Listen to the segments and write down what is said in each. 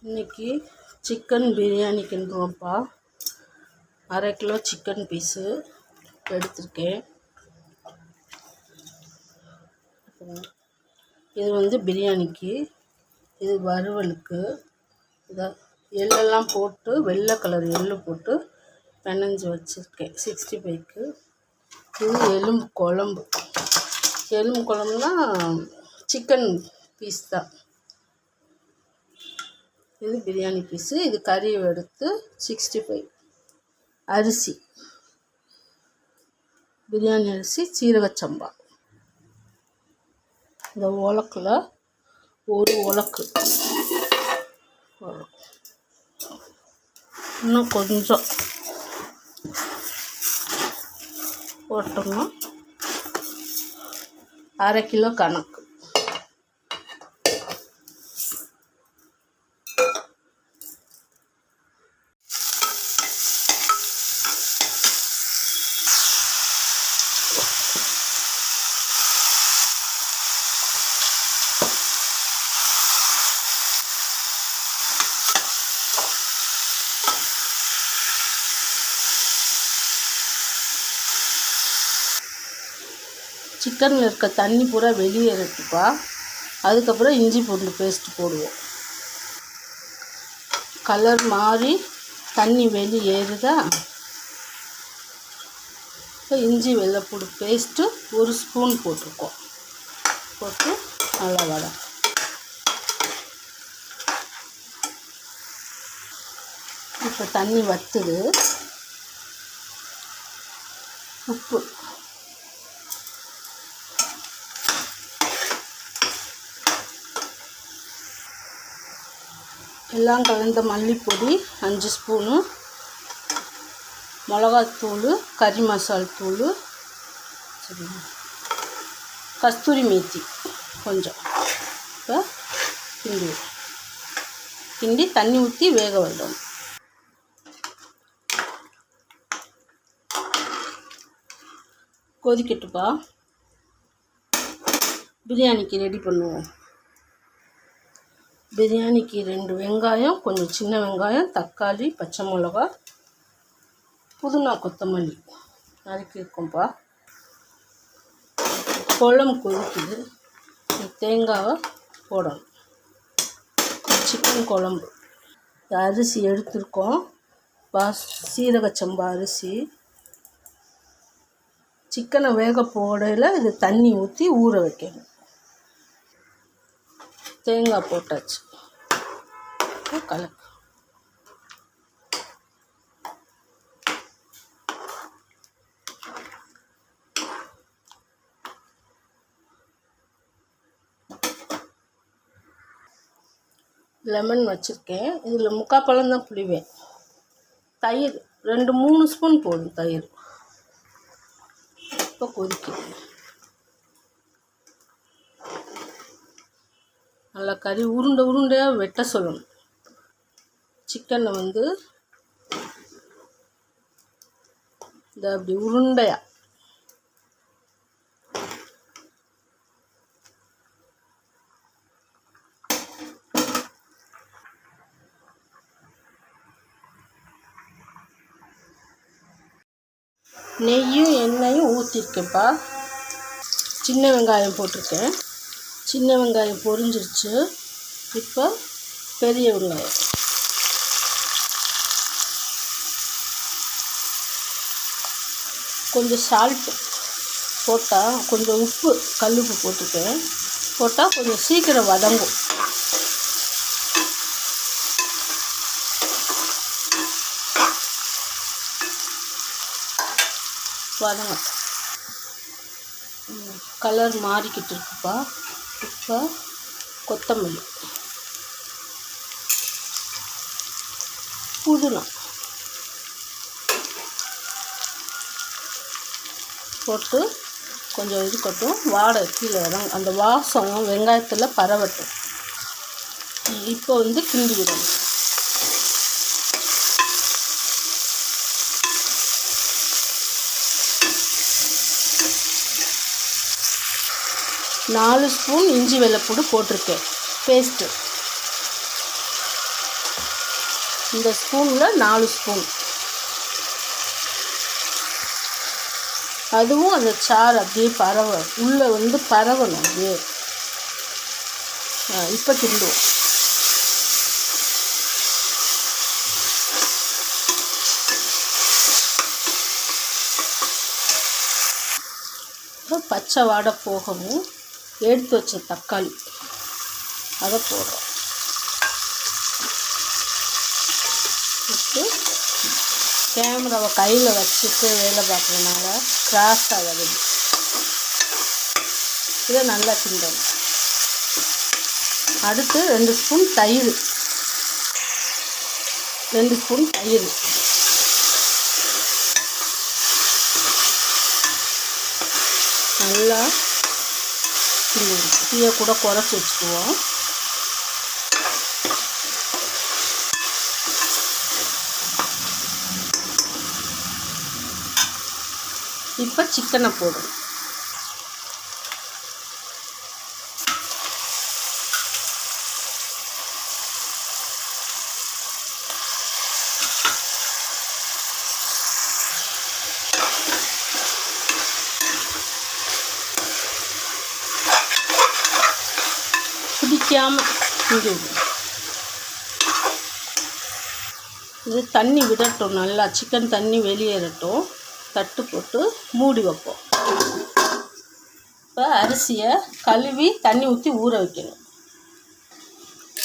இன்றைக்கி சிக்கன் பிரியாணி கிண்டுறோம்ப்பா. 1/2 kilo chicken piece எடுத்திருக்கேன். இது பிரியாணிக்கு, இது வறுவலுக்கு. இதை எள்ளெல்லாம் போட்டு வெள்ளை கலர் எள்ளு போட்டு பிணைஞ்சி வச்சுருக்கேன் 65க்கு. இது எலும்பு குழம்பு. எலும்பு குழம்புனா சிக்கன் பீஸ் தான். இது பிரியாணி பீஸு. இது கறி எடுத்து 65. அரிசி பிரியாணி அரிசி சீரகச்சம்பா. இந்த உலக்கில் ஒரு உலக்கு, இன்னும் கொஞ்சம் போட்டோம்னா 1/2 கிலோ கணக்கு. சிக்கனில் இருக்க தண்ணி பூரா வெளியே இருக்குப்பா. அதுக்கப்புறம் இஞ்சி பூண்டு பேஸ்ட் போடுவோம். கலர் மாறி தண்ணி வெளியேறுதா. இப்போ இஞ்சி வெள்ளைப்பூடு பேஸ்ட்டு 1 ஸ்பூன் போட்டிருக்கோம். போட்டு நல்லா வதக்கும். இப்போ தண்ணி வற்றுது. உப்பு, எல்லாம் கலந்த மல்லிப்பொடி 5 ஸ்பூனு, மிளகாத்தூள், கறி மசால் தூள், கஸ்தூரி மேத்தி கொஞ்சம். இப்போ கிண்டி தண்ணி ஊற்றி வேக விடணும். கொதிக்கட்டுப்பா. பிரியாணிக்கு ரெடி பண்ணுவோம். பிரியாணிக்கு 2 வெங்காயம், கொஞ்சம் சின்ன வெங்காயம், தக்காளி, பச்சை மிளகா, புதினா, கொத்தமல்லி நறுக்கியிருக்கோம்ப்பா. குழம்பு கொதிக்குது. தேங்காவை போடணும். சிக்கன் குழம்பு. அரிசி எடுத்திருக்கோம். சீரகச்சம்பா அரிசி. சிக்கனை வேக போடையில் இது தண்ணி ஊற்றி ஊற வைக்கணும். தேங்காய் போட்டாச்சு. கலக்கு. லெமன் வச்சுருக்கேன். இதில் 3/4 பழம் தான் புளிவேன். தயிர் 2-3 ஸ்பூன் போதும் தயிர். இப்போ கொதிக்குது. நல்லா கறி உருண்டையாக வெட்ட சொல்லணும். சிக்கனை இந்த அப்படி உருண்டையாக நெய்யும் எண்ணெயும் ஊற்றிருக்கேன்ப்பா. சின்ன வெங்காயம் போட்டிருக்கேன். சின்ன வெங்காயம் பொரிஞ்சிருச்சு. இப்போ பெரிய வெங்காயம், கொஞ்சம் சால்ட்டு போட்டால், கொஞ்சம் உப்பு, கல்லுப்பு போட்டிருக்கேன். போட்டால் கொஞ்சம் சீக்கிரம் வதங்கும். வதங்க கலர் மாறிக்கிட்டு இருக்குப்பா. இப்போ கொத்தமல்லி, புதினா போட்டு கொஞ்சம் இருக்கட்டும். வாடை கீழே இறங்க, அந்த வாசம் வெங்காயத்தில் பரவட்டும். இப்போ கிண்டி விடணும். நாலு ஸ்பூன் இஞ்சி வெள்ளைப்பூடு போட்டிருக்கேன் பேஸ்ட்டு. இந்த ஸ்பூனில் 4 ஸ்பூன். அதுவும் அந்த சாறு அப்படியே உள்ளே வந்து பரவணும் அப்படியே. இப்போ கிண்டுவோம். பச்சை வாடை போகவும் எடுத்து வச்ச தக்காளி அதை போடுறோம். கேமராவை கையில் வச்சுட்டு வேலை பார்க்குறதுனால கிராஸாக வருது. இதை நல்லா கிண்டணும். அடுத்து 2 ஸ்பூன் தயிர். 2 ஸ்பூன் தயிர் நல்லா கிண்டணும். தீயை கூட குறைச்சி வச்சுக்குவோம். இப்போ சிக்கனை போடுறோம். பிடிக்காமல் இங்கே இது தண்ணி விடட்டும். நல்லா சிக்கன் தண்ணி வெளியேறட்டும். தட்டு போட்டு மூடி வைப்போம். இப்போ அரிசியை கழுவி தண்ணி ஊற்றி ஊற வைக்கணும்.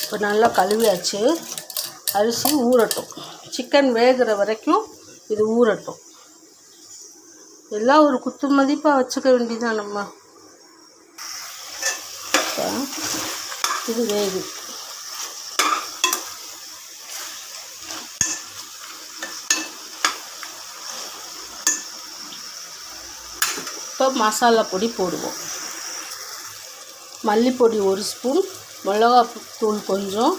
இப்போ நல்லா கழுவியாச்சு. அரிசி ஊறட்டும். சிக்கன் வேகிற வரைக்கும் இது ஊறட்டும். எல்லாம் ஒரு குத்து மதிப்பாக வச்சுக்க வேண்டியதான் நம்ம. இது வேகு. இப்போ மசாலா பொடி போடுவோம். மல்லிப்பொடி 1 ஸ்பூன், மிளகாத்தூள் கொஞ்சம்,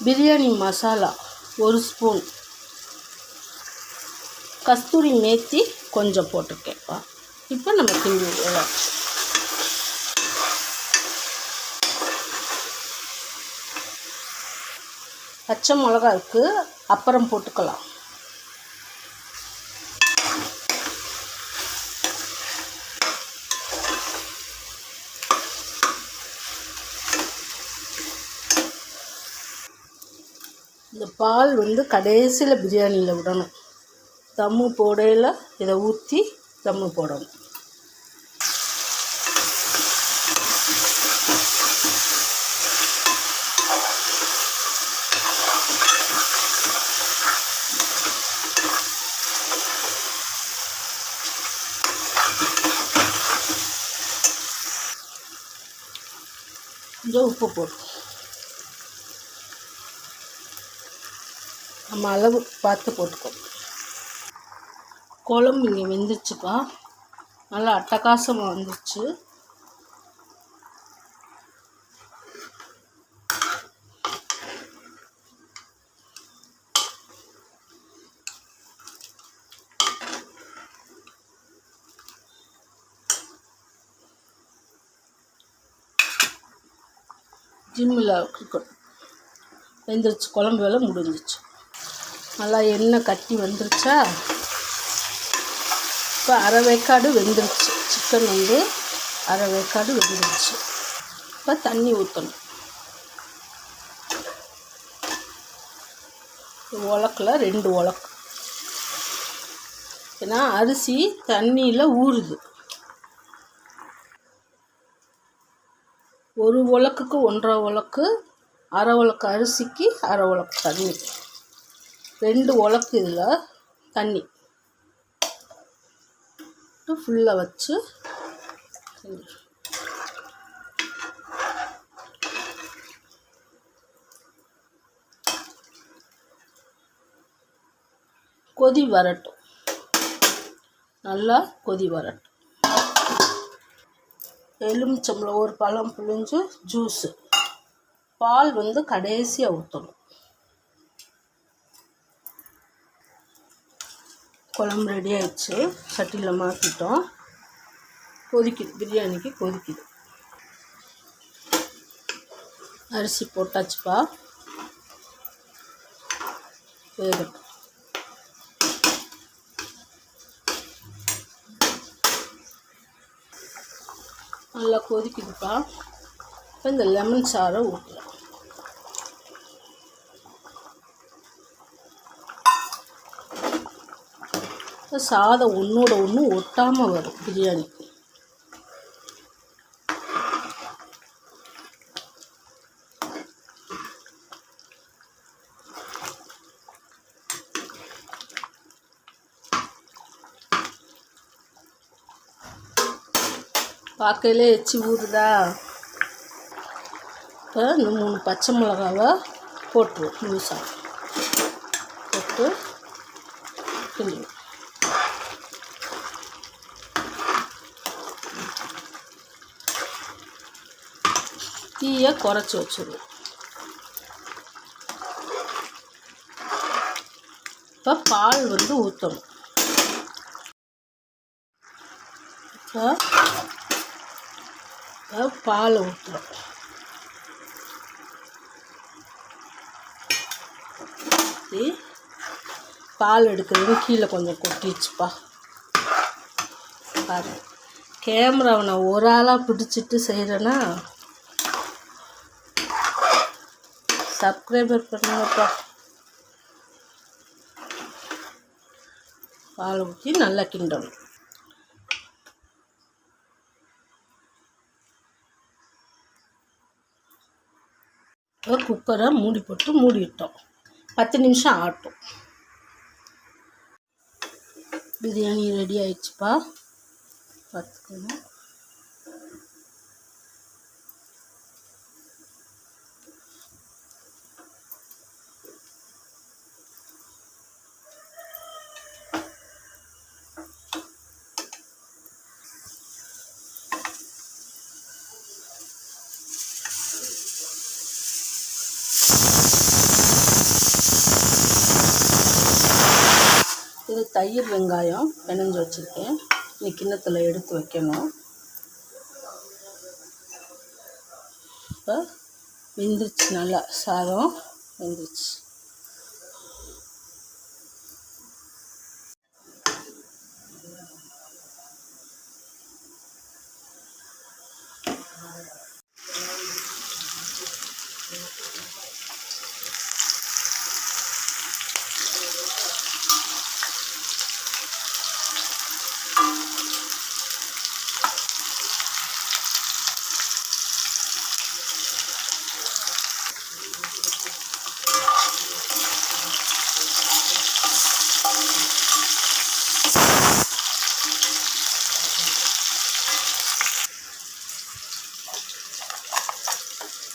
பிரியாணி மசாலா 1 ஸ்பூன், கஸ்தூரி மேத்தி கொஞ்சம் போட்டிருக்கேன்ப்பா. இப்போ நம்ம கிண்டுவோம். பச்சை மிளகா இருக்குது, அப்புறம் போட்டுக்கலாம். இந்த பால் வந்து கடைசியில் பிரியாணியில் விடணும். தம்மு போடையில் இதை ஊற்றி தம்மு போடணும். கொஞ்சம் உப்பு போட்டு நம்ம அளவு பார்த்து போட்டுக்கோ. குழம்பு இங்கே வெந்துருச்சுப்பா. நல்லா அட்டகாசமாக வந்துருச்சு. ஜிம்மில் வெந்துருச்சு. குழம்பு வேலை முடிஞ்சிச்சு. நல்லா எண்ணெய் கட்டி வந்துருச்சா. இப்போ அரை வேக்காடு வெந்துருச்சு. சிக்கன் வந்து அரை வேக்காடு வெந்துருச்சு. இப்போ தண்ணி ஊற்றணும். உலக்கில் 2 உலக்கு. ஏன்னா அரிசி தண்ணியில் ஊறுது. 1 உலக்குக்கு 1.5 உலக்கு, அரை உலக்கு அரிசிக்கு அரை உலக்கு தண்ணி. 2 உலக்கு இதில் தண்ணி ஃபுல்லாக வச்சு கொதி வரட்டும். நல்லா கொதி வரட்டும். எலுமிச்சம்பழம் 1 பழம் புழிஞ்சு ஜூஸு. பால் வந்து கடைசியாக ஊற்றணும். குழம்பு ரெடி ஆயிடுச்சு. சட்டியில் மாற்றிட்டோம். கொதிக்குது. பிரியாணிக்கு கொதிக்குது. அரிசி போட்டாச்சுப்பா. வேகட்டும். நல்லா கொதிக்குதுப்பா. இப்போ இந்த லெமன் சாறை ஊற்றலாம். சாதம் ஒன்றோட ஒன்று ஒட்டாமல் வரும் பிரியாணிக்கு. பார்க்கையிலே எச்சி ஊறுதா. இப்போ இந்த 3 பச்சை மிளகாவை போட்டுருவோம். முழுசாக போட்டு கிண்டுவோம். தீயை குறைச்சி வச்சுருவோம். இப்போ பால் ஊற்றணும். இப்போ பால் ஊற்றுறோம். பால் எடுக்கிறது கீழே கொஞ்சம் கொட்டிடுச்சுப்பா. பாரு, கேமராவை நான் ஒரு ஆளாக பிடிச்சிட்டு செய்கிறேன்னா சப்ஸ்கிரைபர் பண்ணுங்கப்பா. பால் ஊற்றி நல்லா கிண்டணும். குக்கரை மூடி போட்டு மூடிட்டோம். 10 நிமிஷம் ஆட்டும். பிரியாணி ரெடி ஆயிடுச்சுப்பா. பார்த்துக்கணும். இது தயிர் வெங்காயம் பிணைஞ்சு வச்சுருக்கேன். இந்த கிண்ணத்தில் எடுத்து வைக்கணும். இப்போ வெந்துருச்சு, நல்லா சாதம் வெந்துருச்சு.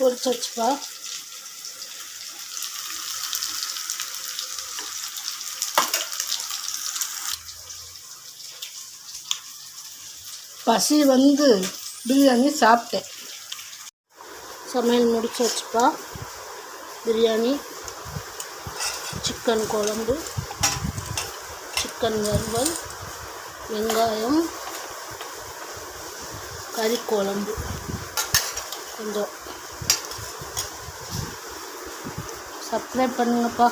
பொரிச்சாச்சுப்பா. பசி பிரியாணி சாப்பிட்டேன். சமையல் முடிச்சாச்சுப்பா. பிரியாணி, சிக்கன் குழம்பு, சிக்கன் வறுவல், வெங்காயம், கறி குழம்பு கொஞ்சம். சப்ஸ்கிரைப் பண்ணுங்கப்பா.